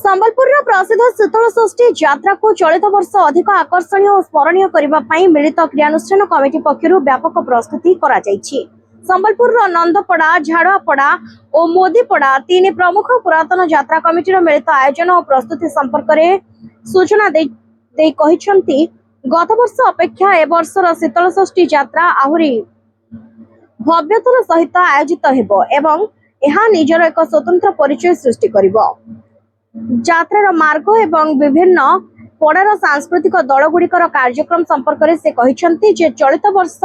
संबलपुर प्रसिद्ध शीतल षष्ठी यात्रा को चलित वर्ष अधिक आकर्षणीय और स्मरणीय करने मिलित क्रियानुष्ठान कमिटी पक्षर व्यापक प्रस्तुति करा जायछि। संबलपुर नंदपड़ा, झाड़ुआपड़ा और मोदीपड़ा तीन प्रमुख पुरातन यात्रा कमिटीर मिलित आयोजन और प्रस्तुति संपर्क में सूचना दे कहिसंती गत वर्ष अपेक्षा ए वर्षर शीतल षष्ठी यात्रा आहुरी भव्यतार सहित आयोजित हेबो एवं यह निजर एक स्वतंत्र परिचय सृष्टि करिबो। यात्रार मार्ग एवं विभिन्न पड़ार सांस्कृतिक दलगुड़िकर कार्यक्रम संपर्क में से कहिसंती जे चलित वर्ष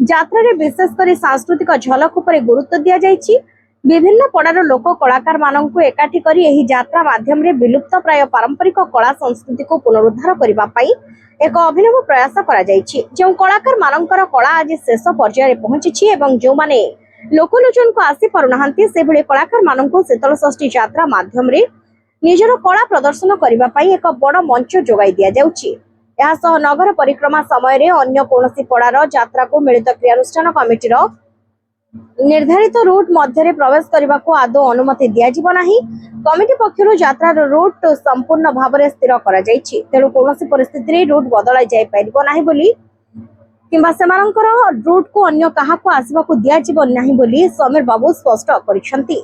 यात्रा रे विशेषकर सांस्कृतिक झलक उपर गुरुत्व दिया जायछि। विभिन्न पड़ार लोक कलाकार माननकु एकाठी करी एही यात्रा माध्यम रे विलुप्त प्राय पारंपरिक कला संस्कृति को पुनरुद्धार करिबा पई एक अभिनव प्रयास करा जायछि। जो कलाकार माननकर कला आज शेष पर्याय रे पहुंचिछि एवं जो माने लोकलोचन को आसी पारुनाहांती से भली कलाकार माननकु शीतल षष्ठी यात्रा माध्यम रे निजर कला प्रदर्शन करने पाई एक बड़ मंच जोगाई दिया जाउछि। यह सह नगर परिक्रमा समय रे अन्य कोनोसी पड़ार यात्रा को मिलित क्रियानुष्ठान कमिटीर निर्धारित रूट मध्य प्रवेश करने को आदौ अनुमति दिया जिवो नाही। कमिटी पक्षर यात्रार रूट संपूर्ण भाव में स्थिर करा जायछि। तेणु कोनोसी परिस्थिति रे रूट बदलाई जाय परिबो नाही बोली किंबा सेमानकर रूट को अन्य काहाको आसीबा को दिया जिवो नाही बोली समीर बाबू स्पष्ट करिसंती।